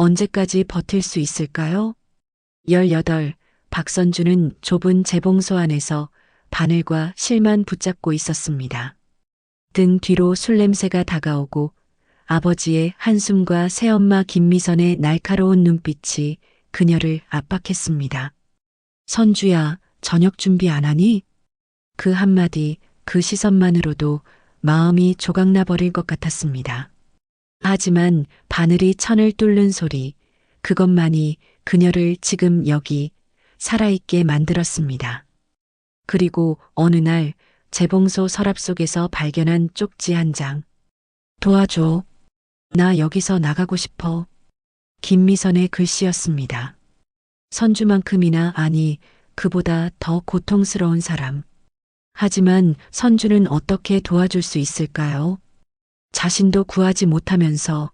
언제까지 버틸 수 있을까요? 18. 박선주는 좁은 재봉소 안에서 바늘과 실만 붙잡고 있었습니다. 등 뒤로 술 냄새가 다가오고 아버지의 한숨과 새엄마 김미선의 날카로운 눈빛이 그녀를 압박했습니다. 선주야, 저녁 준비 안 하니? 그 한마디, 그 시선만으로도 마음이 조각나 버릴 것 같았습니다. 하지만 바늘이 천을 뚫는 소리, 그것만이 그녀를 지금 여기 살아있게 만들었습니다. 그리고 어느 날 재봉소 서랍 속에서 발견한 쪽지 한 장. 도와줘. 나 여기서 나가고 싶어. 김미선의 글씨였습니다. 선주만큼이나 아니 그보다 더 고통스러운 사람. 하지만 선주는 어떻게 도와줄 수 있을까요? 자신도 구하지 못하면서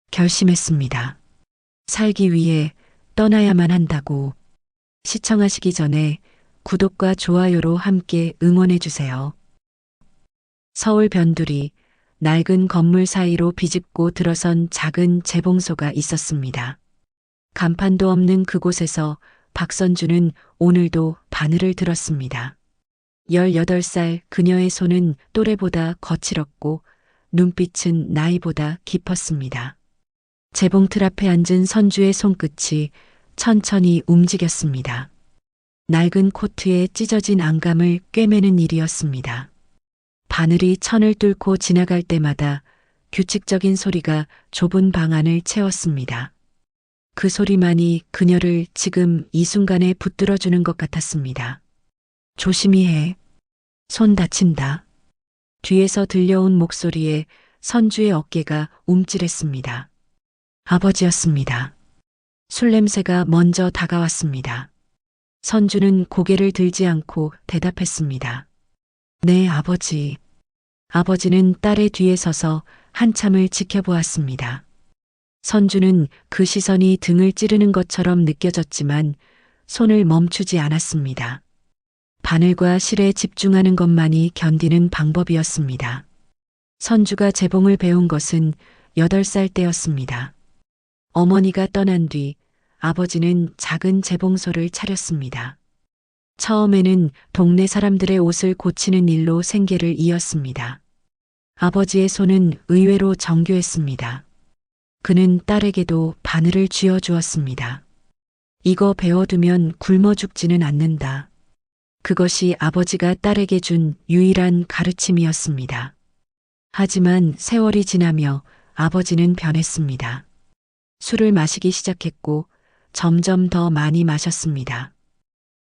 결심했습니다. 살기 위해 떠나야만 한다고. 시청하시기 전에 구독과 좋아요로 함께 응원해주세요. 서울 변두리, 낡은 건물 사이로 비집고 들어선 작은 재봉소가 있었습니다. 간판도 없는 그곳에서 박선주는 오늘도 바늘을 들었습니다. 18살 그녀의 손은 또래보다 거칠었고 눈빛은 나이보다 깊었습니다. 재봉틀 앞에 앉은 선주의 손끝이 천천히 움직였습니다. 낡은 코트에 찢어진 안감을 꿰매는 일이었습니다. 바늘이 천을 뚫고 지나갈 때마다 규칙적인 소리가 좁은 방 안을 채웠습니다. 그 소리만이 그녀를 지금 이 순간에 붙들어주는 것 같았습니다. 조심히 해. 손 다친다. 뒤에서 들려온 목소리에 선주의 어깨가 움찔했습니다. 아버지였습니다. 술 냄새가 먼저 다가왔습니다. 선주는 고개를 들지 않고 대답했습니다. 네, 아버지. 아버지는 딸의 뒤에 서서 한참을 지켜보았습니다. 선주는 그 시선이 등을 찌르는 것처럼 느껴졌지만 손을 멈추지 않았습니다. 바늘과 실에 집중하는 것만이 견디는 방법이었습니다. 선주가 재봉을 배운 것은 8살 때였습니다. 어머니가 떠난 뒤 아버지는 작은 재봉소를 차렸습니다. 처음에는 동네 사람들의 옷을 고치는 일로 생계를 이었습니다. 아버지의 손은 의외로 정교했습니다. 그는 딸에게도 바늘을 쥐어주었습니다. 이거 배워두면 굶어 죽지는 않는다. 그것이 아버지가 딸에게 준 유일한 가르침이었습니다. 하지만 세월이 지나며 아버지는 변했습니다. 술을 마시기 시작했고 점점 더 많이 마셨습니다.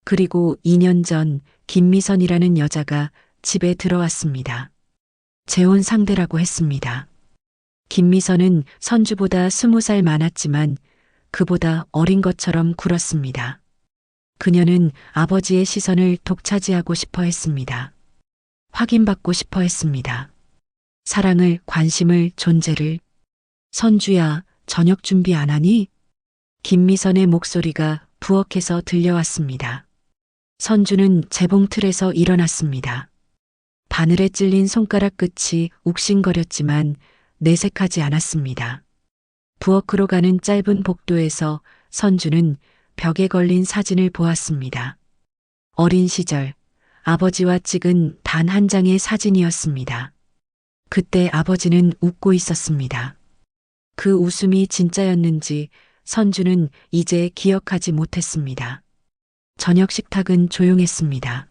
그리고 2년 전 김미선이라는 여자가 집에 들어왔습니다. 재혼 상대라고 했습니다. 김미선은 선주보다 20살 많았지만 그보다 어린 것처럼 굴었습니다. 그녀는 아버지의 시선을 독차지하고 싶어 했습니다. 확인받고 싶어 했습니다. 사랑을, 관심을, 존재를. 선주야, 저녁 준비 안 하니? 김미선의 목소리가 부엌에서 들려왔습니다. 선주는 재봉틀에서 일어났습니다. 바늘에 찔린 손가락 끝이 욱신거렸지만 내색하지 않았습니다. 부엌으로 가는 짧은 복도에서 선주는 벽에 걸린 사진을 보았습니다. 어린 시절 아버지와 찍은 단 한 장의 사진이었습니다. 그때 아버지는 웃고 있었습니다. 그 웃음이 진짜였는지 선주는 이제 기억하지 못했습니다. 저녁 식탁은 조용했습니다.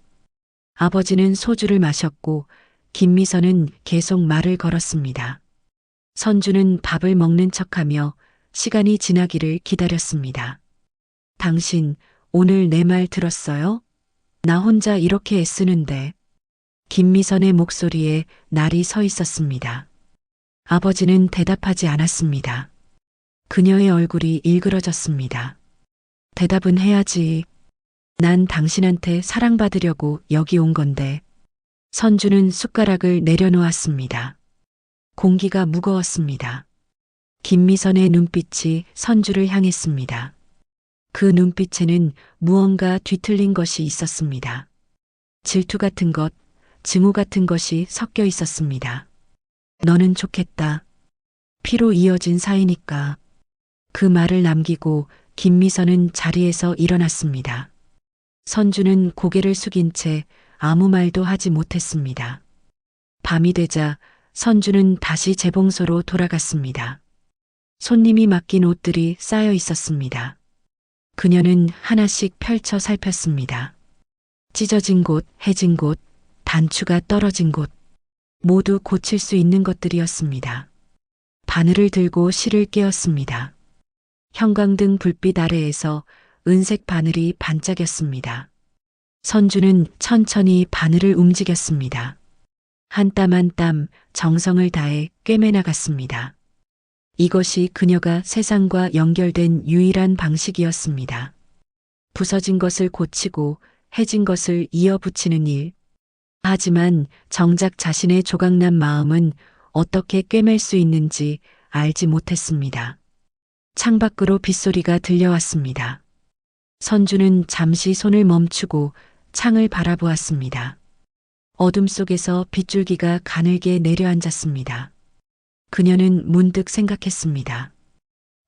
아버지는 소주를 마셨고 김미선은 계속 말을 걸었습니다. 선주는 밥을 먹는 척하며 시간이 지나기를 기다렸습니다. 당신 오늘 내 말 들었어요? 나 혼자 이렇게 애쓰는데. 김미선의 목소리에 날이 서 있었습니다. 아버지는 대답하지 않았습니다. 그녀의 얼굴이 일그러졌습니다. 대답은 해야지. 난 당신한테 사랑받으려고 여기 온 건데. 선주는 숟가락을 내려놓았습니다. 공기가 무거웠습니다. 김미선의 눈빛이 선주를 향했습니다. 그 눈빛에는 무언가 뒤틀린 것이 있었습니다. 질투 같은 것, 증오 같은 것이 섞여 있었습니다. 너는 좋겠다. 피로 이어진 사이니까. 그 말을 남기고 김미선은 자리에서 일어났습니다. 선주는 고개를 숙인 채 아무 말도 하지 못했습니다. 밤이 되자 선주는 다시 재봉소로 돌아갔습니다. 손님이 맡긴 옷들이 쌓여 있었습니다. 그녀는 하나씩 펼쳐 살폈습니다. 찢어진 곳, 해진 곳, 단추가 떨어진 곳, 모두 고칠 수 있는 것들이었습니다. 바늘을 들고 실을 깨었습니다. 형광등 불빛 아래에서 은색 바늘이 반짝였습니다. 선주는 천천히 바늘을 움직였습니다. 한 땀 한 땀 정성을 다해 꿰매 나갔습니다. 이것이 그녀가 세상과 연결된 유일한 방식이었습니다. 부서진 것을 고치고 해진 것을 이어붙이는 일. 하지만 정작 자신의 조각난 마음은 어떻게 꿰맬 수 있는지 알지 못했습니다. 창밖으로 빗소리가 들려왔습니다. 선주는 잠시 손을 멈추고 창을 바라보았습니다. 어둠 속에서 빗줄기가 가늘게 내려앉았습니다. 그녀는 문득 생각했습니다.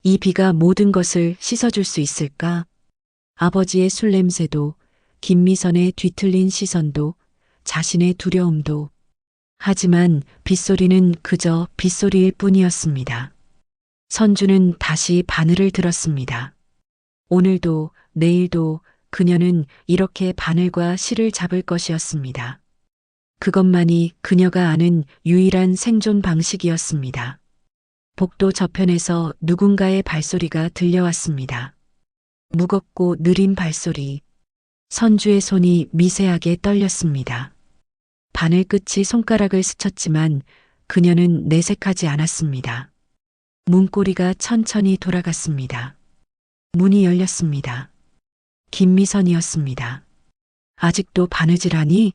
이 비가 모든 것을 씻어줄 수 있을까? 아버지의 술 냄새도, 김미선의 뒤틀린 시선도, 자신의 두려움도. 하지만 빗소리는 그저 빗소리일 뿐이었습니다. 선주는 다시 바늘을 들었습니다. 오늘도 내일도 그녀는 이렇게 바늘과 실을 잡을 것이었습니다. 그것만이 그녀가 아는 유일한 생존 방식이었습니다. 복도 저편에서 누군가의 발소리가 들려왔습니다. 무겁고 느린 발소리. 선주의 손이 미세하게 떨렸습니다. 바늘 끝이 손가락을 스쳤지만 그녀는 내색하지 않았습니다. 문고리가 천천히 돌아갔습니다. 문이 열렸습니다. 김미선이었습니다. 아직도 바느질하니?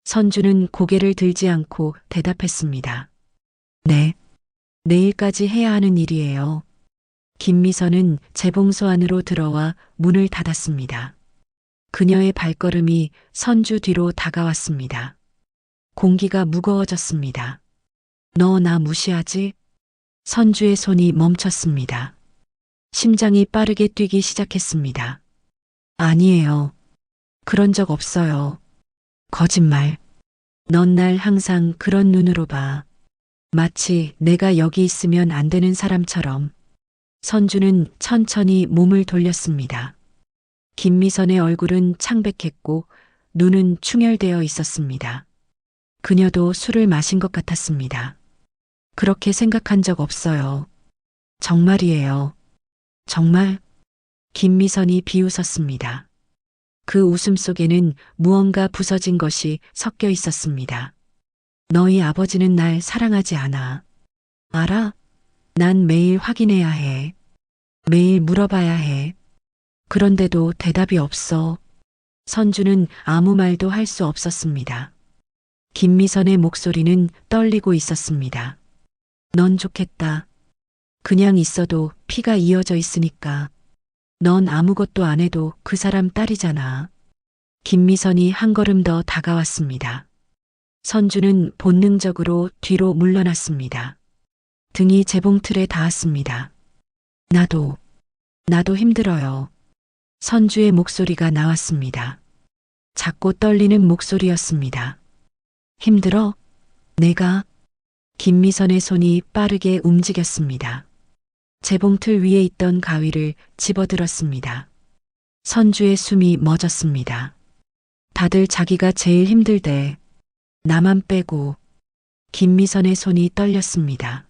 선주는 고개를 들지 않고 대답했습니다. 네. 내일까지 해야 하는 일이에요. 김미선은 재봉소 안으로 들어와 문을 닫았습니다. 그녀의 발걸음이 선주 뒤로 다가왔습니다. 공기가 무거워졌습니다. 너 나 무시하지? 선주의 손이 멈췄습니다. 심장이 빠르게 뛰기 시작했습니다. 아니에요. 그런 적 없어요. 거짓말. 넌 날 항상 그런 눈으로 봐. 마치 내가 여기 있으면 안 되는 사람처럼. 선주는 천천히 몸을 돌렸습니다. 김미선의 얼굴은 창백했고 눈은 충혈되어 있었습니다. 그녀도 술을 마신 것 같았습니다. 그렇게 생각한 적 없어요. 정말이에요. 정말? 김미선이 비웃었습니다. 그 웃음 속에는 무언가 부서진 것이 섞여 있었습니다. 너희 아버지는 날 사랑하지 않아. 알아? 난 매일 확인해야 해. 매일 물어봐야 해. 그런데도 대답이 없어. 선주는 아무 말도 할 수 없었습니다. 김미선의 목소리는 떨리고 있었습니다. 넌 좋겠다. 그냥 있어도 피가 이어져 있으니까. 넌 아무것도 안 해도 그 사람 딸이잖아. 김미선이 한 걸음 더 다가왔습니다. 선주는 본능적으로 뒤로 물러났습니다. 등이 재봉틀에 닿았습니다. 나도 힘들어요. 선주의 목소리가 나왔습니다. 작고 떨리는 목소리였습니다. 힘들어? 내가? 김미선의 손이 빠르게 움직였습니다. 재봉틀 위에 있던 가위를 집어들었습니다. 선주의 숨이 멎었습니다. 다들 자기가 제일 힘들대. 나만 빼고. 김미선의 손이 떨렸습니다.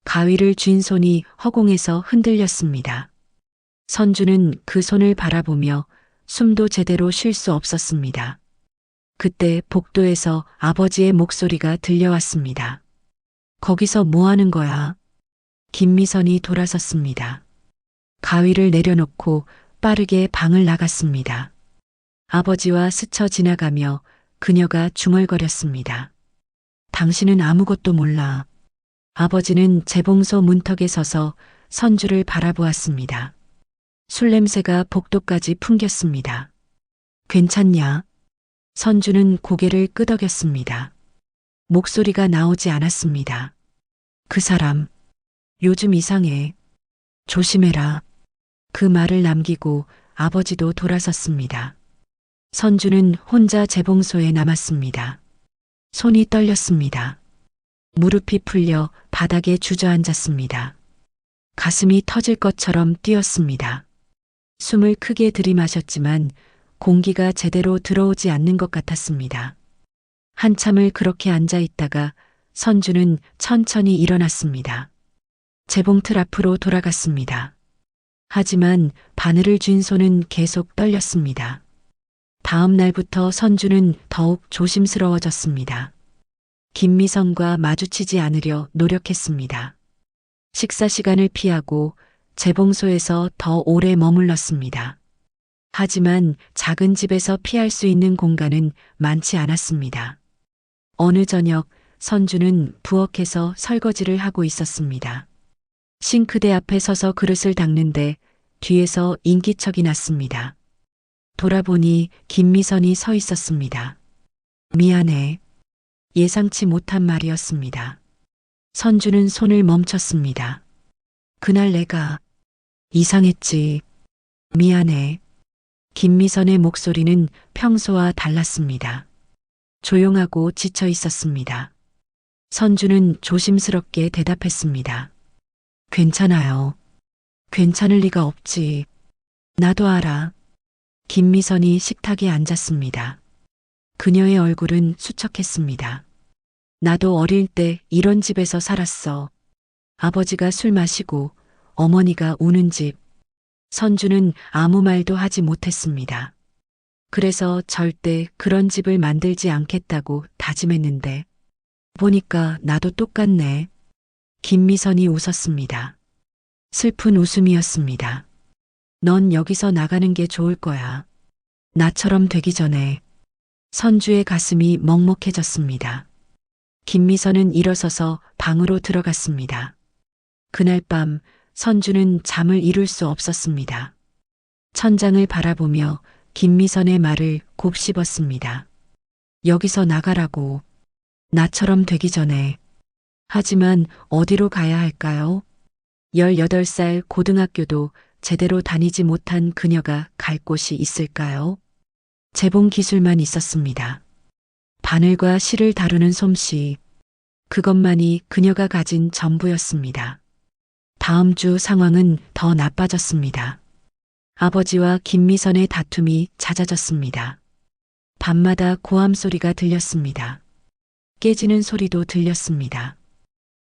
가위를 쥔 손이 허공에서 흔들렸습니다. 선주는 그 손을 바라보며 숨도 제대로 쉴 수 없었습니다. 그때 복도에서 아버지의 목소리가 들려왔습니다. 거기서 뭐 하는 거야? 김미선이 돌아섰습니다. 가위를 내려놓고 빠르게 방을 나갔습니다. 아버지와 스쳐 지나가며 그녀가 중얼거렸습니다. 당신은 아무것도 몰라. 아버지는 재봉소 문턱에 서서 선주를 바라보았습니다. 술 냄새가 복도까지 풍겼습니다. 괜찮냐? 선주는 고개를 끄덕였습니다. 목소리가 나오지 않았습니다. 그 사람, 요즘 이상해. 조심해라. 그 말을 남기고 아버지도 돌아섰습니다. 선주는 혼자 재봉소에 남았습니다. 손이 떨렸습니다. 무릎이 풀려 바닥에 주저앉았습니다. 가슴이 터질 것처럼 뛰었습니다. 숨을 크게 들이마셨지만 공기가 제대로 들어오지 않는 것 같았습니다. 한참을 그렇게 앉아 있다가 선주는 천천히 일어났습니다. 재봉틀 앞으로 돌아갔습니다. 하지만 바늘을 쥔 손은 계속 떨렸습니다. 다음 날부터 선주는 더욱 조심스러워졌습니다. 김미선과 마주치지 않으려 노력했습니다. 식사 시간을 피하고 재봉소에서 더 오래 머물렀습니다. 하지만 작은 집에서 피할 수 있는 공간은 많지 않았습니다. 어느 저녁 선주는 부엌에서 설거지를 하고 있었습니다. 싱크대 앞에 서서 그릇을 닦는데 뒤에서 인기척이 났습니다. 돌아보니 김미선이 서 있었습니다. 미안해. 예상치 못한 말이었습니다. 선주는 손을 멈췄습니다. 그날 내가 이상했지. 미안해. 김미선의 목소리는 평소와 달랐습니다. 조용하고 지쳐 있었습니다. 선주는 조심스럽게 대답했습니다. 괜찮아요. 괜찮을 리가 없지. 나도 알아. 김미선이 식탁에 앉았습니다. 그녀의 얼굴은 수척했습니다. 나도 어릴 때 이런 집에서 살았어. 아버지가 술 마시고 어머니가 우는 집. 선주는 아무 말도 하지 못했습니다. 그래서 절대 그런 집을 만들지 않겠다고 다짐했는데 보니까 나도 똑같네. 김미선이 웃었습니다. 슬픈 웃음이었습니다. 넌 여기서 나가는 게 좋을 거야. 나처럼 되기 전에. 선주의 가슴이 먹먹해졌습니다. 김미선은 일어서서 방으로 들어갔습니다. 그날 밤 선주는 잠을 이룰 수 없었습니다. 천장을 바라보며 김미선의 말을 곱씹었습니다. 여기서 나가라고. 나처럼 되기 전에. 하지만 어디로 가야 할까요? 18살 고등학교도 제대로 다니지 못한 그녀가 갈 곳이 있을까요? 재봉 기술만 있었습니다. 바늘과 실을 다루는 솜씨. 그것만이 그녀가 가진 전부였습니다. 다음 주 상황은 더 나빠졌습니다. 아버지와 김미선의 다툼이 잦아졌습니다. 밤마다 고함 소리가 들렸습니다. 깨지는 소리도 들렸습니다.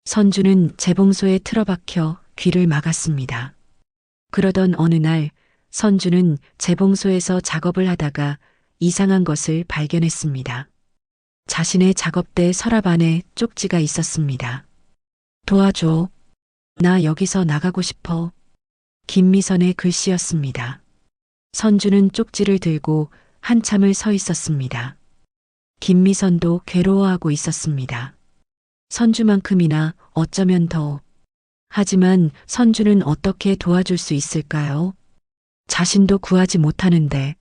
선주는 재봉소에 틀어박혀 귀를 막았습니다. 그러던 어느 날 선주는 재봉소에서 작업을 하다가 이상한 것을 발견했습니다. 자신의 작업대 서랍 안에 쪽지가 있었습니다. 도와줘. 나 여기서 나가고 싶어. 김미선의 글씨였습니다. 선주는 쪽지를 들고 한참을 서 있었습니다. 김미선도 괴로워하고 있었습니다. 선주만큼이나 어쩌면 더. 하지만 선주는 어떻게 도와줄 수 있을까요? 자신도 구하지 못하는데.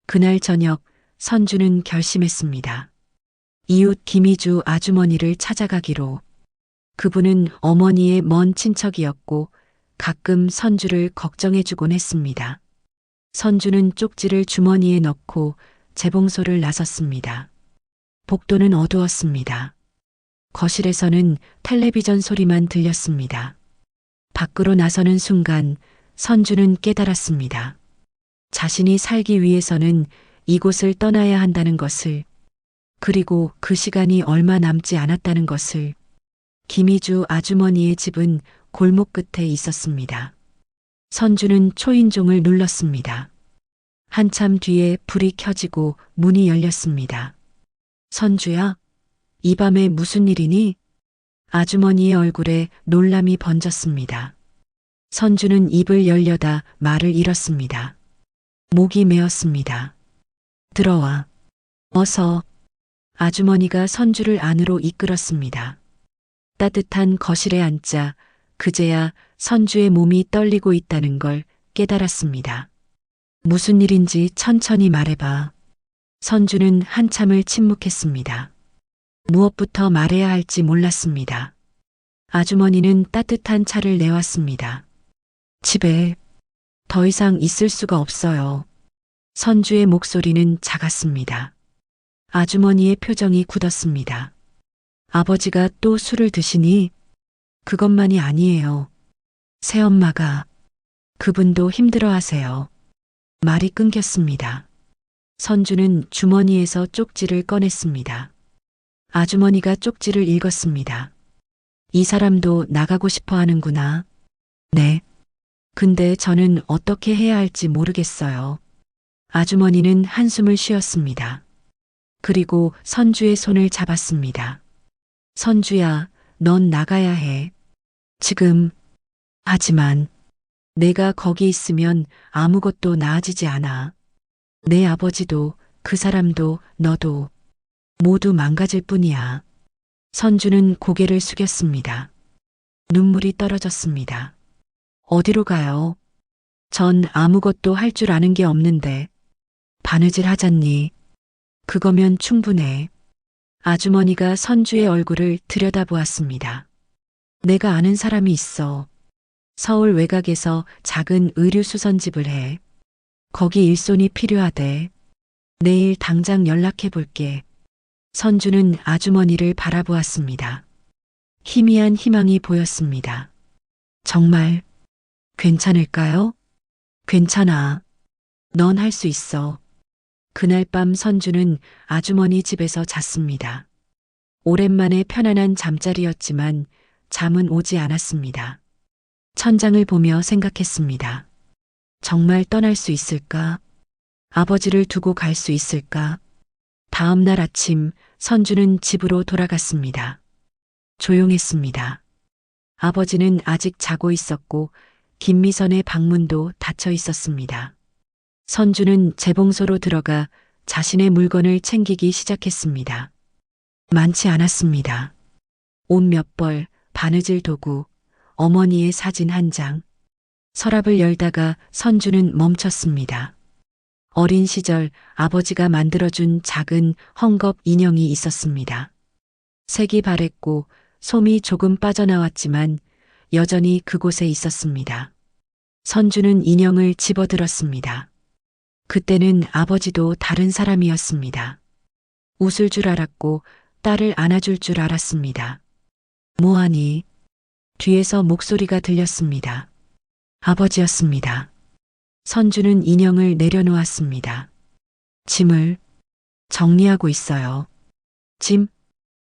그날 저녁 선주는 결심했습니다. 이웃 김희주 아주머니를 찾아가기로. 그분은 어머니의 먼 친척이었고 가끔 선주를 걱정해주곤 했습니다. 선주는 쪽지를 주머니에 넣고 재봉소를 나섰습니다. 복도는 어두웠습니다. 거실에서는 텔레비전 소리만 들렸습니다. 밖으로 나서는 순간 선주는 깨달았습니다. 자신이 살기 위해서는 이곳을 떠나야 한다는 것을, 그리고 그 시간이 얼마 남지 않았다는 것을. 김희주 아주머니의 집은 골목 끝에 있었습니다. 선주는 초인종을 눌렀습니다. 한참 뒤에 불이 켜지고 문이 열렸습니다. 선주야, 이 밤에 무슨 일이니? 아주머니의 얼굴에 놀람이 번졌습니다. 선주는 입을 열려다 말을 잃었습니다. 목이 메었습니다. 들어와. 어서. 아주머니가 선주를 안으로 이끌었습니다. 따뜻한 거실에 앉자 그제야 선주의 몸이 떨리고 있다는 걸 깨달았습니다. 무슨 일인지 천천히 말해봐. 선주는 한참을 침묵했습니다. 무엇부터 말해야 할지 몰랐습니다. 아주머니는 따뜻한 차를 내왔습니다. 집에 더 이상 있을 수가 없어요. 선주의 목소리는 작았습니다. 아주머니의 표정이 굳었습니다. 아버지가 또 술을 드시니? 그것만이 아니에요. 새엄마가 그분도 힘들어 하세요. 말이 끊겼습니다. 선주는 주머니에서 쪽지를 꺼냈습니다. 아주머니가 쪽지를 읽었습니다. 이 사람도 나가고 싶어 하는구나. 네. 근데 저는 어떻게 해야 할지 모르겠어요. 아주머니는 한숨을 쉬었습니다. 그리고 선주의 손을 잡았습니다. 선주야, 넌 나가야 해. 지금. 하지만 내가 거기 있으면 아무것도 나아지지 않아. 내 아버지도 그 사람도 너도 모두 망가질 뿐이야. 선주는 고개를 숙였습니다. 눈물이 떨어졌습니다. 어디로 가요? 전 아무것도 할 줄 아는 게 없는데. 바느질 하잖니. 그거면 충분해. 아주머니가 선주의 얼굴을 들여다보았습니다. 내가 아는 사람이 있어. 서울 외곽에서 작은 의류 수선집을 해. 거기 일손이 필요하대. 내일 당장 연락해 볼게. 선주는 아주머니를 바라보았습니다. 희미한 희망이 보였습니다. 정말 괜찮을까요? 괜찮아. 넌 할 수 있어. 그날 밤 선주는 아주머니 집에서 잤습니다. 오랜만에 편안한 잠자리였지만 잠은 오지 않았습니다. 천장을 보며 생각했습니다. 정말 떠날 수 있을까? 아버지를 두고 갈 수 있을까? 다음 날 아침 선주는 집으로 돌아갔습니다. 조용했습니다. 아버지는 아직 자고 있었고 김미선의 방문도 닫혀 있었습니다. 선주는 재봉소로 들어가 자신의 물건을 챙기기 시작했습니다. 많지 않았습니다. 옷 몇 벌, 바느질 도구, 어머니의 사진 한 장. 서랍을 열다가 선주는 멈췄습니다. 어린 시절 아버지가 만들어준 작은 헝겊 인형이 있었습니다. 색이 바랬고 솜이 조금 빠져나왔지만 여전히 그곳에 있었습니다. 선주는 인형을 집어들었습니다. 그때는 아버지도 다른 사람이었습니다. 웃을 줄 알았고 딸을 안아줄 줄 알았습니다. 뭐하니? 뒤에서 목소리가 들렸습니다. 아버지였습니다. 선주는 인형을 내려놓았습니다. 짐을 정리하고 있어요. 짐?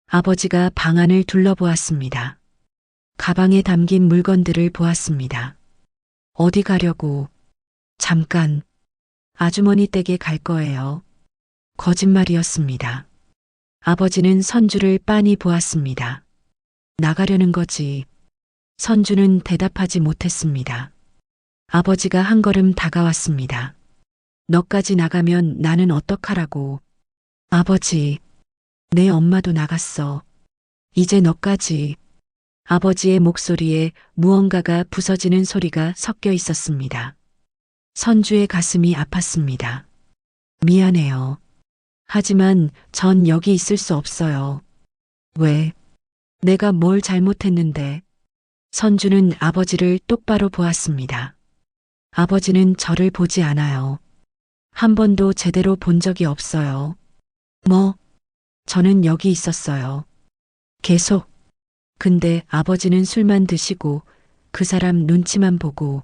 아버지가 방 안을 둘러보았습니다. 가방에 담긴 물건들을 보았습니다. 어디 가려고? 잠깐. 아주머니 댁에 갈 거예요. 거짓말이었습니다. 아버지는 선주를 빤히 보았습니다. 나가려는 거지. 선주는 대답하지 못했습니다. 아버지가 한 걸음 다가왔습니다. 너까지 나가면 나는 어떡하라고. 아버지, 내 엄마도 나갔어. 이제 너까지. 아버지의 목소리에 무언가가 부서지는 소리가 섞여 있었습니다. 선주의 가슴이 아팠습니다. 미안해요. 하지만 전 여기 있을 수 없어요. 왜? 내가 뭘 잘못했는데? 선주는 아버지를 똑바로 보았습니다. 아버지는 저를 보지 않아요. 한 번도 제대로 본 적이 없어요. 뭐? 저는 여기 있었어요. 계속. 근데 아버지는 술만 드시고 그 사람 눈치만 보고.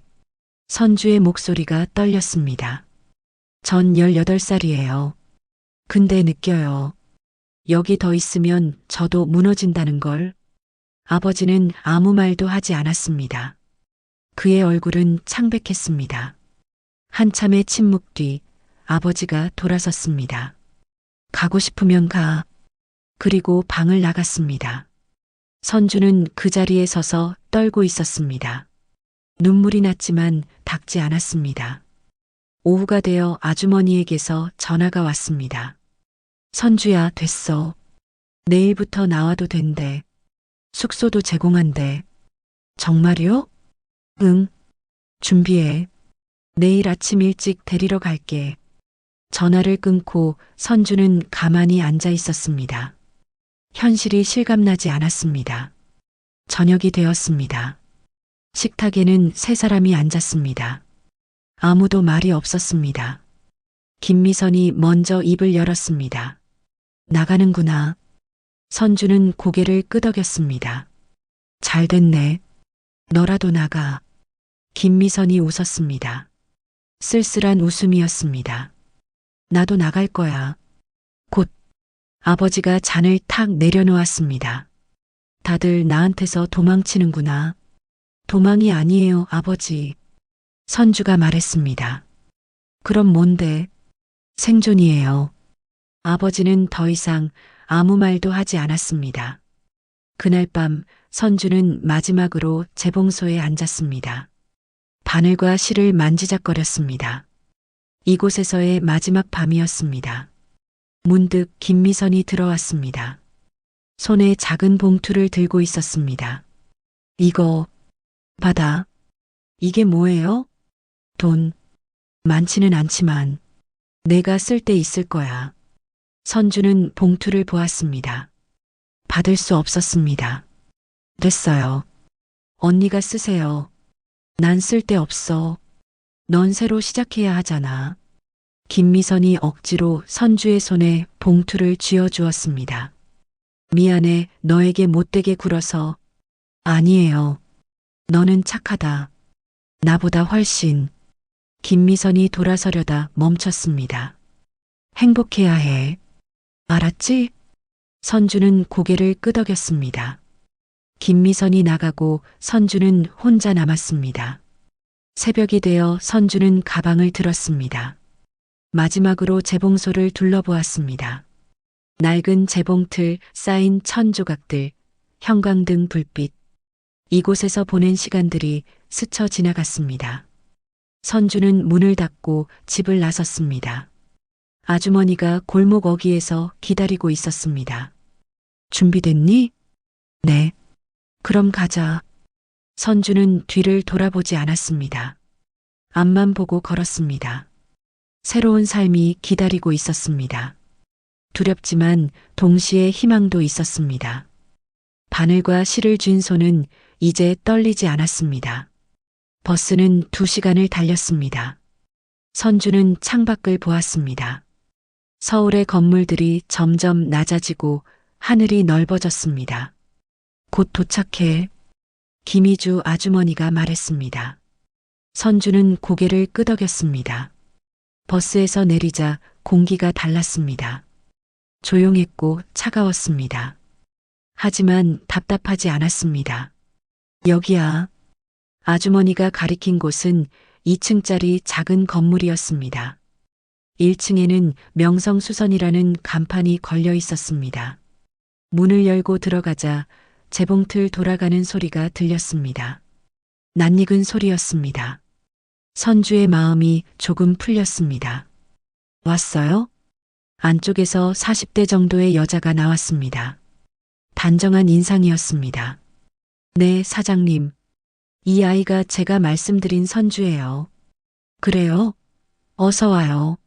선주의 목소리가 떨렸습니다. 전 18살이에요. 근데 느껴요. 여기 더 있으면 저도 무너진다는 걸. 아버지는 아무 말도 하지 않았습니다. 그의 얼굴은 창백했습니다. 한참의 침묵 뒤 아버지가 돌아섰습니다. 가고 싶으면 가. 그리고 방을 나갔습니다. 선주는 그 자리에 서서 떨고 있었습니다. 눈물이 났지만 닦지 않았습니다. 오후가 되어 아주머니에게서 전화가 왔습니다. 선주야, 됐어. 내일부터 나와도 된대. 숙소도 제공한대. 정말요? 응. 준비해. 내일 아침 일찍 데리러 갈게. 전화를 끊고 선주는 가만히 앉아 있었습니다. 현실이 실감나지 않았습니다. 저녁이 되었습니다. 식탁에는 세 사람이 앉았습니다. 아무도 말이 없었습니다. 김미선이 먼저 입을 열었습니다. 나가는구나. 선주는 고개를 끄덕였습니다. 잘 됐네. 너라도 나가. 김미선이 웃었습니다. 쓸쓸한 웃음이었습니다. 나도 나갈 거야. 곧 아버지가 잔을 탁 내려놓았습니다. 다들 나한테서 도망치는구나. 도망이 아니에요, 아버지. 선주가 말했습니다. 그럼 뭔데? 생존이에요. 아버지는 더 이상 아무 말도 하지 않았습니다. 그날 밤 선주는 마지막으로 재봉소에 앉았습니다. 바늘과 실을 만지작거렸습니다. 이곳에서의 마지막 밤이었습니다. 문득 김미선이 들어왔습니다. 손에 작은 봉투를 들고 있었습니다. 이거 받아. 이게 뭐예요? 돈. 많지는 않지만 내가 쓸 때 있을 거야. 선주는 봉투를 보았습니다. 받을 수 없었습니다. 됐어요. 언니가 쓰세요. 난 쓸 데 없어. 넌 새로 시작해야 하잖아. 김미선이 억지로 선주의 손에 봉투를 쥐어주었습니다. 미안해, 너에게 못되게 굴어서. 아니에요. 너는 착하다. 나보다 훨씬. 김미선이 돌아서려다 멈췄습니다. 행복해야 해. 알았지? 선주는 고개를 끄덕였습니다. 김미선이 나가고 선주는 혼자 남았습니다. 새벽이 되어 선주는 가방을 들었습니다. 마지막으로 재봉소를 둘러보았습니다. 낡은 재봉틀, 쌓인 천 조각들, 형광등 불빛. 이곳에서 보낸 시간들이 스쳐 지나갔습니다. 선주는 문을 닫고 집을 나섰습니다. 아주머니가 골목 어귀에서 기다리고 있었습니다. 준비됐니? 네. 그럼 가자. 선주는 뒤를 돌아보지 않았습니다. 앞만 보고 걸었습니다. 새로운 삶이 기다리고 있었습니다. 두렵지만 동시에 희망도 있었습니다. 바늘과 실을 쥔 손은 이제 떨리지 않았습니다. 버스는 2시간을 달렸습니다. 선주는 창밖을 보았습니다. 서울의 건물들이 점점 낮아지고 하늘이 넓어졌습니다. 곧 도착해. 김희주 아주머니가 말했습니다. 선주는 고개를 끄덕였습니다. 버스에서 내리자 공기가 달랐습니다. 조용했고 차가웠습니다. 하지만 답답하지 않았습니다. 여기야. 아주머니가 가리킨 곳은 2층짜리 작은 건물이었습니다. 1층에는 명성수선이라는 간판이 걸려 있었습니다. 문을 열고 들어가자 재봉틀 돌아가는 소리가 들렸습니다. 낯익은 소리였습니다. 선주의 마음이 조금 풀렸습니다. 왔어요? 안쪽에서 40대 정도의 여자가 나왔습니다. 단정한 인상이었습니다. 네, 사장님. 이 아이가 제가 말씀드린 선주예요. 그래요? 어서 와요.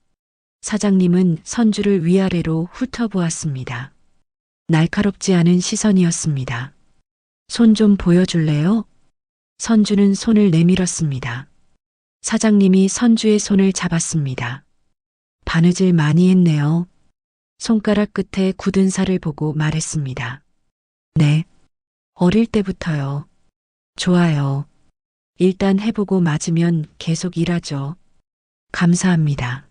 사장님은 선주를 위아래로 훑어보았습니다. 날카롭지 않은 시선이었습니다. 손 좀 보여줄래요? 선주는 손을 내밀었습니다. 사장님이 선주의 손을 잡았습니다. 바느질 많이 했네요. 손가락 끝에 굳은 살을 보고 말했습니다. 네. 어릴 때부터요. 좋아요. 일단 해보고 맞으면 계속 일하죠. 감사합니다.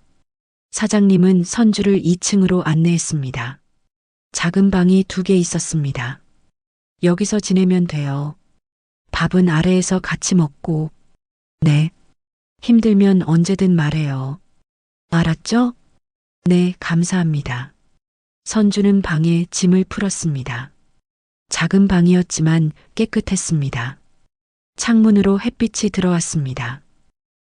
사장님은 선주를 2층으로 안내했습니다. 작은 방이 2개 있었습니다. 여기서 지내면 돼요. 밥은 아래에서 같이 먹고. 네. 힘들면 언제든 말해요. 알았죠? 네, 감사합니다. 선주는 방에 짐을 풀었습니다. 작은 방이었지만 깨끗했습니다. 창문으로 햇빛이 들어왔습니다.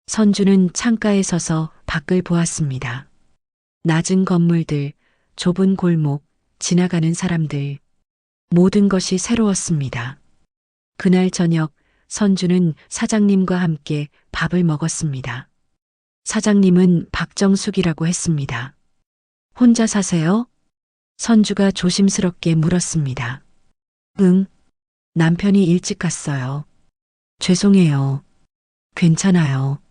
선주는 창가에 서서 밖을 보았습니다. 낮은 건물들, 좁은 골목, 지나가는 사람들. 모든 것이 새로웠습니다. 그날 저녁 선주는 사장님과 함께 밥을 먹었습니다. 사장님은 박정숙이라고 했습니다. 혼자 사세요? 선주가 조심스럽게 물었습니다. 응. 남편이 일찍 갔어요. 죄송해요. 괜찮아요.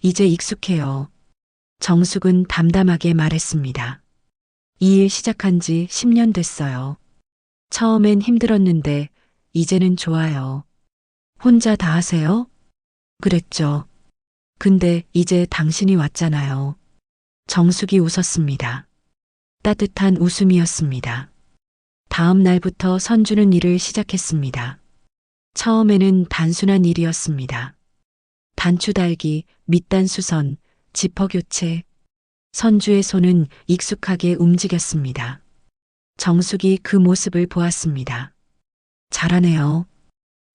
이제 익숙해요. 정숙은 담담하게 말했습니다. 이 일 시작한 지 10년 됐어요. 처음엔 힘들었는데 이제는 좋아요. 혼자 다 하세요? 그랬죠. 근데 이제 당신이 왔잖아요. 정숙이 웃었습니다. 따뜻한 웃음이었습니다. 다음 날부터 선주는 일을 시작했습니다. 처음에는 단순한 일이었습니다. 단추 달기, 밑단 수선, 지퍼 교체. 선주의 손은 익숙하게 움직였습니다. 정숙이 그 모습을 보았습니다. 잘하네요.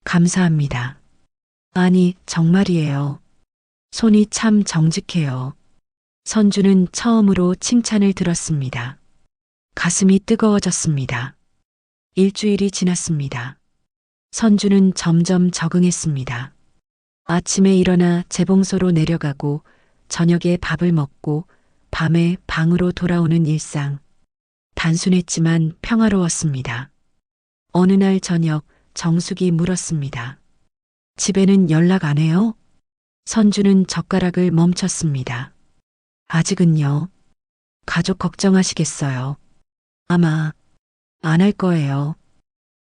감사합니다. 아니, 정말이에요. 손이 참 정직해요. 선주는 처음으로 칭찬을 들었습니다. 가슴이 뜨거워졌습니다. 일주일이 지났습니다. 선주는 점점 적응했습니다. 아침에 일어나 재봉소로 내려가고 저녁에 밥을 먹고 밤에 방으로 돌아오는 일상. 단순했지만 평화로웠습니다. 어느 날 저녁 정숙이 물었습니다. 집에는 연락 안 해요? 선주는 젓가락을 멈췄습니다. 아직은요. 가족 걱정하시겠어요. 아마 안 할 거예요.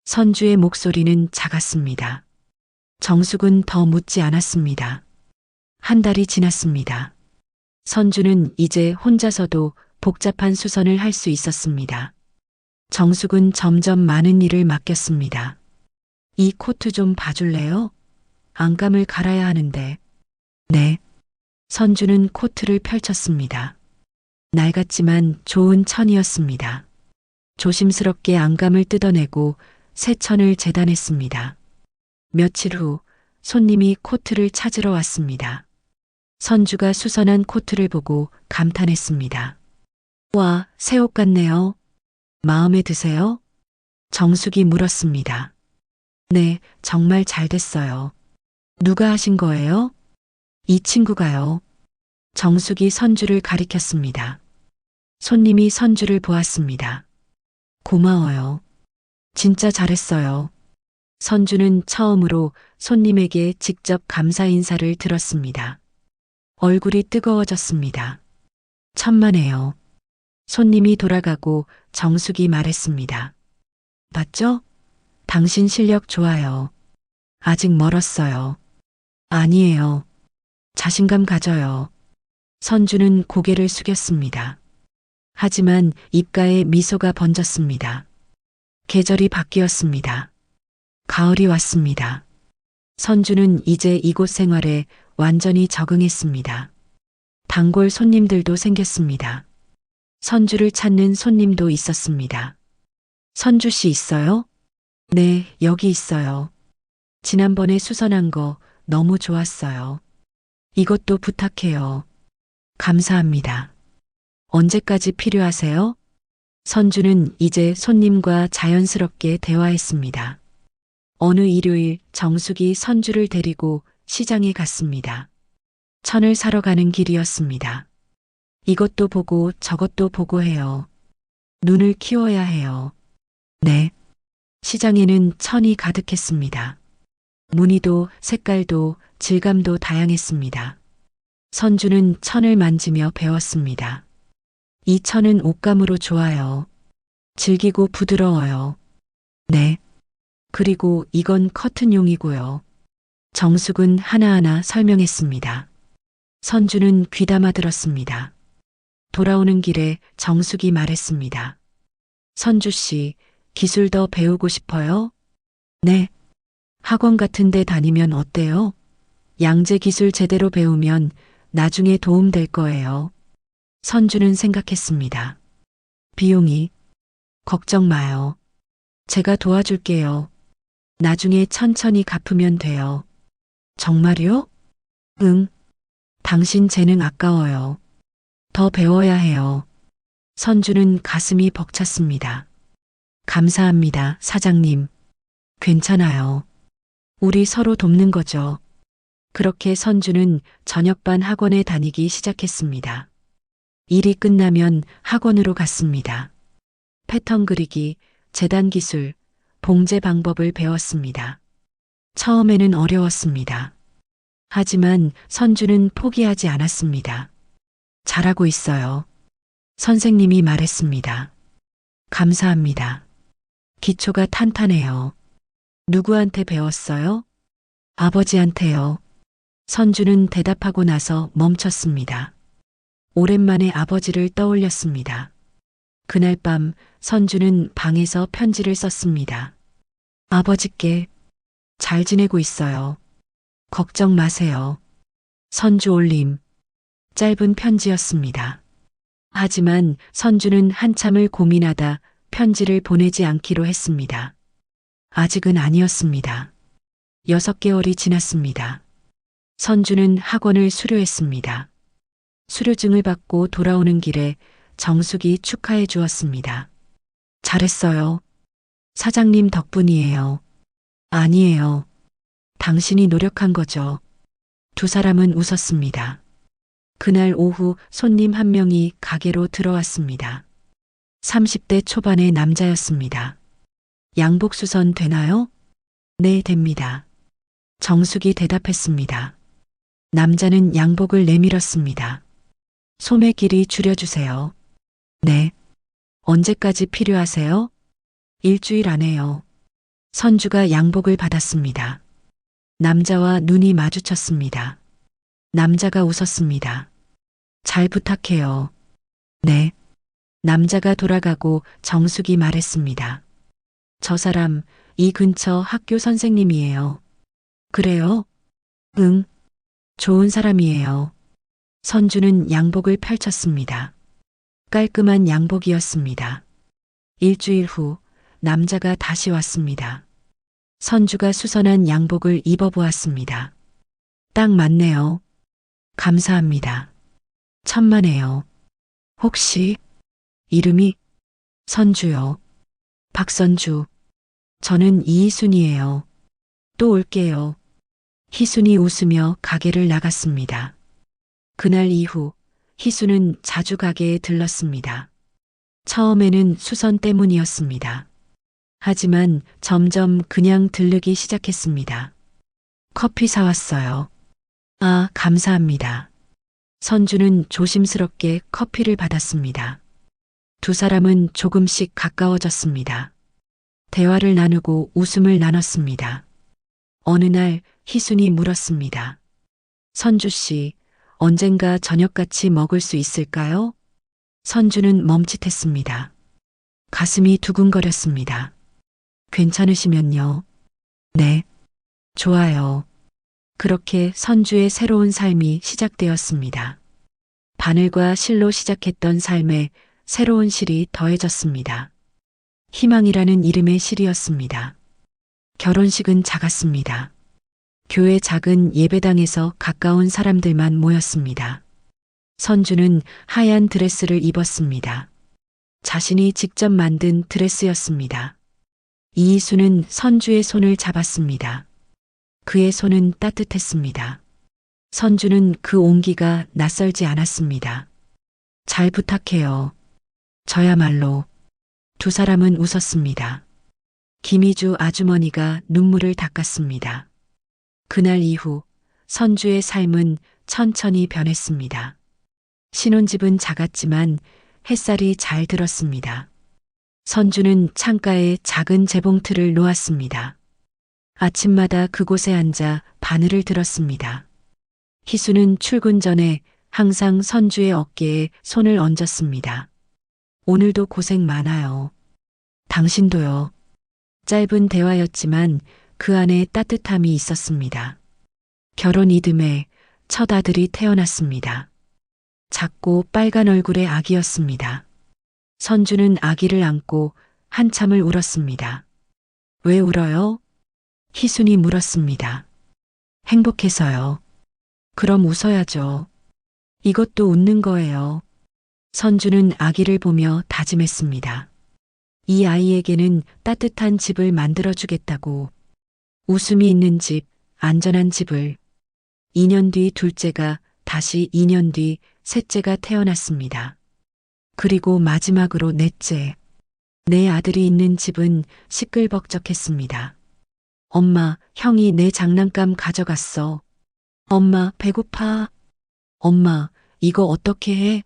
선주의 목소리는 작았습니다. 정숙은 더 묻지 않았습니다. 한 달이 지났습니다. 선주는 이제 혼자서도 복잡한 수선을 할 수 있었습니다. 정숙은 점점 많은 일을 맡겼습니다. 이 코트 좀 봐줄래요? 안감을 갈아야 하는데. 네. 선주는 코트를 펼쳤습니다. 낡았지만 좋은 천이었습니다. 조심스럽게 안감을 뜯어내고 새 천을 재단했습니다. 며칠 후 손님이 코트를 찾으러 왔습니다. 선주가 수선한 코트를 보고 감탄했습니다. 와, 새 옷 같네요. 마음에 드세요? 정숙이 물었습니다. 네, 정말 잘 됐어요. 누가 하신 거예요? 이 친구가요. 정숙이 선주를 가리켰습니다. 손님이 선주를 보았습니다. 고마워요. 진짜 잘했어요. 선주는 처음으로 손님에게 직접 감사 인사를 들었습니다. 얼굴이 뜨거워졌습니다. 천만에요. 손님이 돌아가고 정숙이 말했습니다. 봤죠? 당신 실력 좋아요. 아직 멀었어요. 아니에요. 자신감 가져요. 선주는 고개를 숙였습니다. 하지만 입가에 미소가 번졌습니다. 계절이 바뀌었습니다. 가을이 왔습니다. 선주는 이제 이곳 생활에 완전히 적응했습니다. 단골 손님들도 생겼습니다. 선주를 찾는 손님도 있었습니다. 선주 씨 있어요? 네, 여기 있어요. 지난번에 수선한 거 너무 좋았어요. 이것도 부탁해요. 감사합니다. 언제까지 필요하세요? 선주는 이제 손님과 자연스럽게 대화했습니다. 어느 일요일 정숙이 선주를 데리고 시장에 갔습니다. 천을 사러 가는 길이었습니다. 이것도 보고 저것도 보고 해요. 눈을 키워야 해요. 네. 시장에는 천이 가득했습니다. 무늬도 색깔도 질감도 다양했습니다. 선주는 천을 만지며 배웠습니다. 이 천은 옷감으로 좋아요. 질기고 부드러워요. 네. 그리고 이건 커튼용이고요. 정숙은 하나하나 설명했습니다. 선주는 귀담아 들었습니다. 돌아오는 길에 정숙이 말했습니다. 선주 씨, 기술 더 배우고 싶어요? 네. 학원 같은 데 다니면 어때요? 양재 기술 제대로 배우면 나중에 도움 될 거예요. 선주는 생각했습니다. 비용이? 걱정 마요. 제가 도와줄게요. 나중에 천천히 갚으면 돼요. 정말요? 응. 당신 재능 아까워요. 더 배워야 해요. 선주는 가슴이 벅찼습니다. 감사합니다, 사장님. 괜찮아요. 우리 서로 돕는 거죠. 그렇게 선주는 저녁반 학원에 다니기 시작했습니다. 일이 끝나면 학원으로 갔습니다. 패턴 그리기, 재단 기술, 봉제 방법을 배웠습니다. 처음에는 어려웠습니다. 하지만 선주는 포기하지 않았습니다. 잘하고 있어요. 선생님이 말했습니다. 감사합니다. 기초가 탄탄해요. 누구한테 배웠어요? 아버지한테요. 선주는 대답하고 나서 멈췄습니다. 오랜만에 아버지를 떠올렸습니다. 그날 밤 선주는 방에서 편지를 썼습니다. 아버지께 잘 지내고 있어요. 걱정 마세요. 선주 올림. 짧은 편지였습니다. 하지만 선주는 한참을 고민하다 편지를 보내지 않기로 했습니다. 아직은 아니었습니다. 6개월이 지났습니다. 선주는 학원을 수료했습니다. 수료증을 받고 돌아오는 길에 정숙이 축하해 주었습니다. 잘했어요. 사장님 덕분이에요. 아니에요. 당신이 노력한 거죠. 두 사람은 웃었습니다. 그날 오후 손님 한 명이 가게로 들어왔습니다. 30대 초반의 남자였습니다. 양복 수선 되나요? 네, 됩니다. 정숙이 대답했습니다. 남자는 양복을 내밀었습니다. 소매 길이 줄여주세요. 네. 언제까지 필요하세요? 일주일 안에요. 선주가 양복을 받았습니다. 남자와 눈이 마주쳤습니다. 남자가 웃었습니다. 잘 부탁해요. 네. 남자가 돌아가고 정숙이 말했습니다. 저 사람 이 근처 학교 선생님이에요. 그래요? 응. 좋은 사람이에요. 선주는 양복을 펼쳤습니다. 깔끔한 양복이었습니다. 일주일 후 남자가 다시 왔습니다. 선주가 수선한 양복을 입어보았습니다. 딱 맞네요. 감사합니다. 천만에요. 혹시 이름이 선주요. 박선주. 저는 이희순이에요. 또 올게요. 희순이 웃으며 가게를 나갔습니다. 그날 이후 희순은 자주 가게에 들렀습니다. 처음에는 수선 때문이었습니다. 하지만 점점 그냥 들르기 시작했습니다. 커피 사왔어요. 아, 감사합니다. 선주는 조심스럽게 커피를 받았습니다. 두 사람은 조금씩 가까워졌습니다. 대화를 나누고 웃음을 나눴습니다. 어느 날 희순이 물었습니다. 선주 씨, 언젠가 저녁같이 먹을 수 있을까요? 선주는 멈칫했습니다. 가슴이 두근거렸습니다. 괜찮으시면요. 네. 좋아요. 그렇게 선주의 새로운 삶이 시작되었습니다. 바늘과 실로 시작했던 삶에 새로운 실이 더해졌습니다. 희망이라는 이름의 실이었습니다. 결혼식은 작았습니다. 교회 작은 예배당에서 가까운 사람들만 모였습니다. 선주는 하얀 드레스를 입었습니다. 자신이 직접 만든 드레스였습니다. 이희수는 선주의 손을 잡았습니다. 그의 손은 따뜻했습니다. 선주는 그 온기가 낯설지 않았습니다. 잘 부탁해요. 저야말로. 두 사람은 웃었습니다. 김희주 아주머니가 눈물을 닦았습니다. 그날 이후 선주의 삶은 천천히 변했습니다. 신혼집은 작았지만 햇살이 잘 들었습니다. 선주는 창가에 작은 재봉틀을 놓았습니다. 아침마다 그곳에 앉아 바늘을 들었습니다. 희수는 출근 전에 항상 선주의 어깨에 손을 얹었습니다. 오늘도 고생 많아요. 당신도요. 짧은 대화였지만 그 안에 따뜻함이 있었습니다. 결혼 이듬해 첫 아들이 태어났습니다. 작고 빨간 얼굴의 아기였습니다. 선주는 아기를 안고 한참을 울었습니다. 왜 울어요? 희순이 물었습니다. 행복해서요. 그럼 웃어야죠. 이것도 웃는 거예요. 선주는 아기를 보며 다짐했습니다. 이 아이에게는 따뜻한 집을 만들어주겠다고. 웃음이 있는 집, 안전한 집을. 2년 뒤 둘째가, 다시 2년 뒤 셋째가 태어났습니다. 그리고 마지막으로 넷째. 내 아들이 있는 집은 시끌벅적했습니다. 엄마, 형이 내 장난감 가져갔어. 엄마, 배고파. 엄마, 이거 어떻게 해?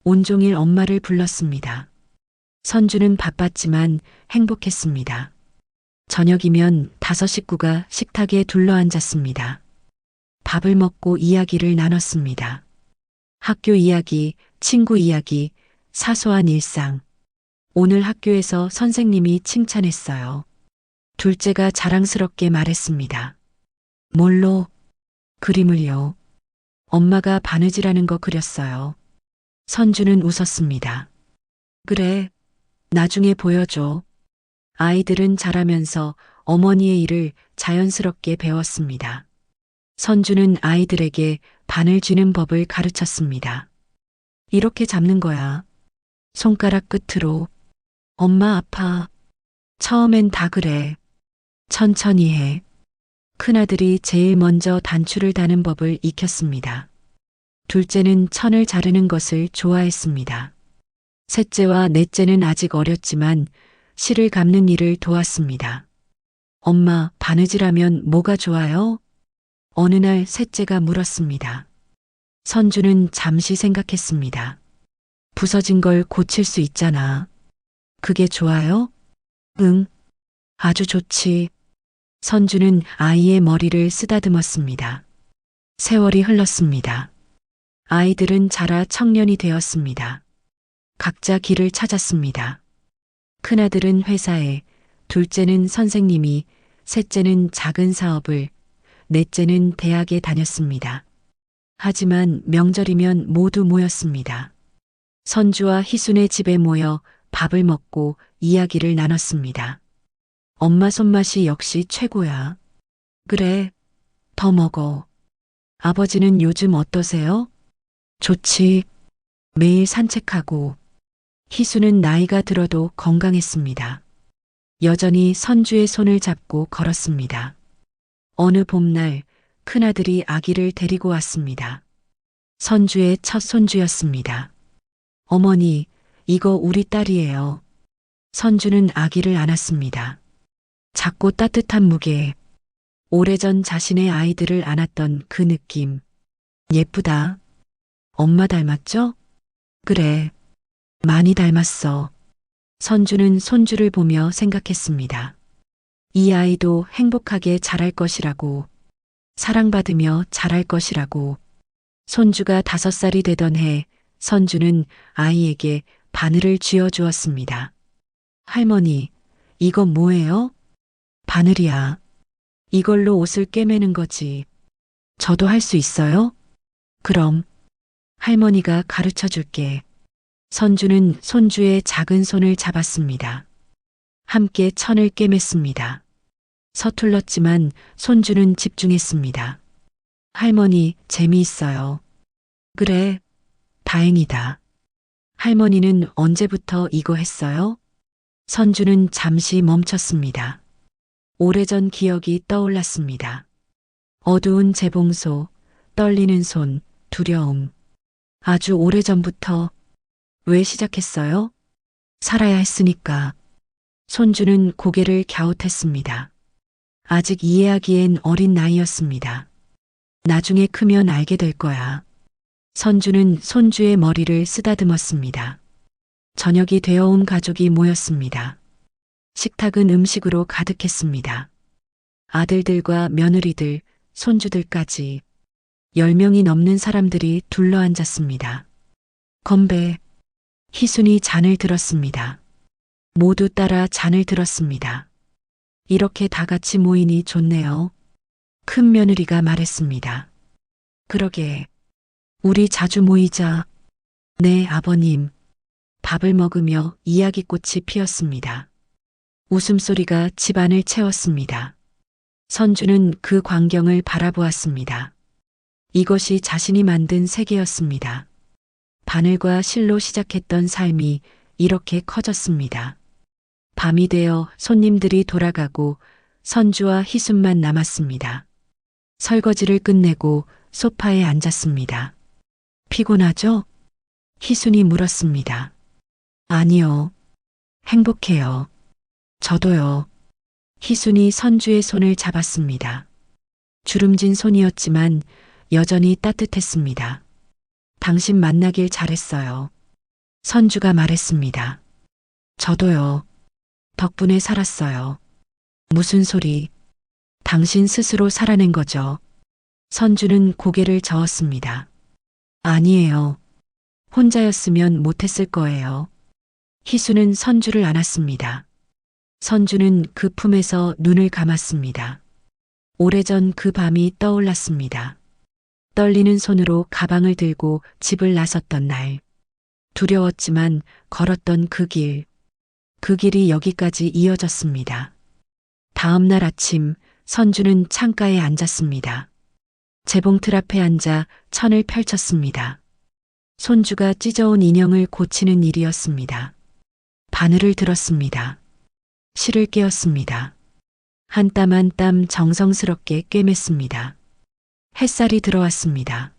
온종일 엄마를 불렀습니다. 선주는 바빴지만 행복했습니다. 저녁이면 5식구가 식탁에 둘러앉았습니다. 밥을 먹고 이야기를 나눴습니다. 학교 이야기, 친구 이야기, 사소한 일상. 오늘 학교에서 선생님이 칭찬했어요. 둘째가 자랑스럽게 말했습니다. 뭘로? 그림을요. 엄마가 바느질하는 거 그렸어요. 선주는 웃었습니다. 그래, 나중에 보여줘. 아이들은 자라면서 어머니의 일을 자연스럽게 배웠습니다. 선주는 아이들에게 바늘 쥐는 법을 가르쳤습니다. 이렇게 잡는 거야. 손가락 끝으로. 엄마 아파. 처음엔 다 그래. 천천히 해. 큰아들이 제일 먼저 단추를 다는 법을 익혔습니다. 둘째는 천을 자르는 것을 좋아했습니다. 셋째와 넷째는 아직 어렸지만 실을 감는 일을 도왔습니다. 엄마, 바느질하면 뭐가 좋아요? 어느 날 셋째가 물었습니다. 선주는 잠시 생각했습니다. 부서진 걸 고칠 수 있잖아. 그게 좋아요? 응, 아주 좋지. 선주는 아이의 머리를 쓰다듬었습니다. 세월이 흘렀습니다. 아이들은 자라 청년이 되었습니다. 각자 길을 찾았습니다. 큰아들은 회사에, 둘째는 선생님이, 셋째는 작은 사업을, 넷째는 대학에 다녔습니다. 하지만 명절이면 모두 모였습니다. 선주와 희순의 집에 모여 밥을 먹고 이야기를 나눴습니다. 엄마 손맛이 역시 최고야. 그래, 더 먹어. 아버지는 요즘 어떠세요? 좋지. 매일 산책하고. 희수는 나이가 들어도 건강했습니다. 여전히 선주의 손을 잡고 걸었습니다. 어느 봄날 큰아들이 아기를 데리고 왔습니다. 선주의 첫 손주였습니다. 어머니, 이거 우리 딸이에요. 선주는 아기를 안았습니다. 작고 따뜻한 무게. 오래전 자신의 아이들을 안았던 그 느낌. 예쁘다. 엄마 닮았죠? 그래. 많이 닮았어. 선주는 손주를 보며 생각했습니다. 이 아이도 행복하게 자랄 것이라고, 사랑받으며 자랄 것이라고. 손주가 5살이 되던 해, 선주는 아이에게 바늘을 쥐어주었습니다. 할머니, 이건 뭐예요? 바늘이야. 이걸로 옷을 꿰매는 거지. 저도 할 수 있어요? 그럼. 할머니가 가르쳐 줄게. 선주는 손주의 작은 손을 잡았습니다. 함께 천을 꿰맸습니다. 서툴렀지만 손주는 집중했습니다. 할머니, 재미있어요. 그래, 다행이다. 할머니는 언제부터 이거 했어요? 선주는 잠시 멈췄습니다. 오래전 기억이 떠올랐습니다. 어두운 재봉소, 떨리는 손, 두려움. 아주 오래전부터. 왜 시작했어요? 살아야 했으니까. 손주는 고개를 갸웃했습니다. 아직 이해하기엔 어린 나이였습니다. 나중에 크면 알게 될 거야. 선주는 손주의 머리를 쓰다듬었습니다. 저녁이 되어 온 가족이 모였습니다. 식탁은 음식으로 가득했습니다. 아들들과 며느리들, 손주들까지 10명이 넘는 사람들이 둘러앉았습니다. 건배. 희순이 잔을 들었습니다. 모두 따라 잔을 들었습니다. 이렇게 다 같이 모이니 좋네요. 큰 며느리가 말했습니다. 그러게. 우리 자주 모이자. 네, 아버님. 밥을 먹으며 이야기꽃이 피었습니다. 웃음소리가 집안을 채웠습니다. 선주는 그 광경을 바라보았습니다. 이것이 자신이 만든 세계였습니다. 바늘과 실로 시작했던 삶이 이렇게 커졌습니다. 밤이 되어 손님들이 돌아가고 선주와 희순만 남았습니다. 설거지를 끝내고 소파에 앉았습니다. 피곤하죠? 희순이 물었습니다. 아니요. 행복해요. 저도요. 희순이 선주의 손을 잡았습니다. 주름진 손이었지만 여전히 따뜻했습니다. 당신 만나길 잘했어요. 선주가 말했습니다. 저도요. 덕분에 살았어요. 무슨 소리? 당신 스스로 살아낸 거죠. 선주는 고개를 저었습니다. 아니에요. 혼자였으면 못했을 거예요. 희수는 선주를 안았습니다. 선주는 그 품에서 눈을 감았습니다. 오래전 그 밤이 떠올랐습니다. 떨리는 손으로 가방을 들고 집을 나섰던 날. 두려웠지만 걸었던 그 길. 그 길이 여기까지 이어졌습니다. 다음 날 아침 선주는 창가에 앉았습니다. 재봉틀 앞에 앉아 천을 펼쳤습니다. 손주가 찢어온 인형을 고치는 일이었습니다. 바늘을 들었습니다. 실을 깨었습니다. 한 땀 한 땀 정성스럽게 꿰맸습니다. 햇살이 들어왔습니다.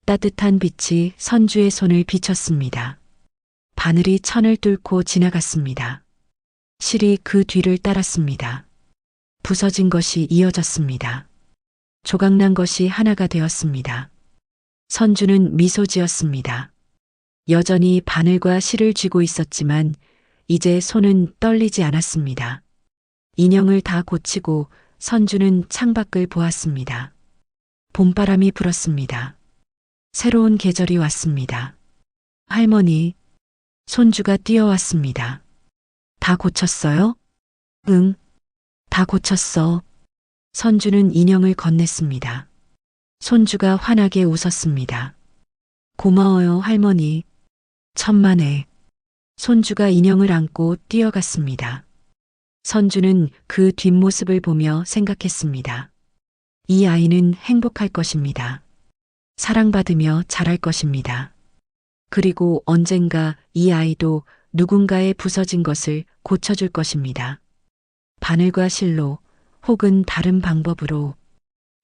따뜻한 빛이 선주의 손을 비쳤습니다. 바늘이 천을 뚫고 지나갔습니다. 실이 그 뒤를 따랐습니다. 부서진 것이 이어졌습니다. 조각난 것이 하나가 되었습니다. 선주는 미소 지었습니다. 여전히 바늘과 실을 쥐고 있었지만 이제 손은 떨리지 않았습니다. 인형을 다 고치고 선주는 창밖을 보았습니다. 봄바람이 불었습니다. 새로운 계절이 왔습니다. 할머니, 손주가 뛰어왔습니다. 다 고쳤어요? 응, 다 고쳤어. 선주는 인형을 건넸습니다. 손주가 환하게 웃었습니다. 고마워요, 할머니. 천만에. 손주가 인형을 안고 뛰어갔습니다. 선주는 그 뒷모습을 보며 생각했습니다. 이 아이는 행복할 것입니다. 사랑받으며 자랄 것입니다. 그리고 언젠가 이 아이도 누군가의 부서진 것을 고쳐줄 것입니다. 바늘과 실로 혹은 다른 방법으로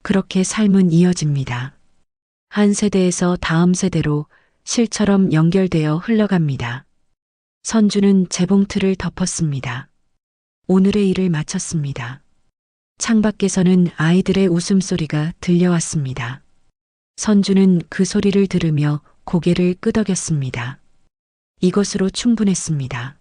그렇게 삶은 이어집니다. 한 세대에서 다음 세대로 실처럼 연결되어 흘러갑니다. 선주는 재봉틀을 덮었습니다. 오늘의 일을 마쳤습니다. 창밖에서는 아이들의 웃음소리가 들려왔습니다. 선주는 그 소리를 들으며 고개를 끄덕였습니다. 이것으로 충분했습니다.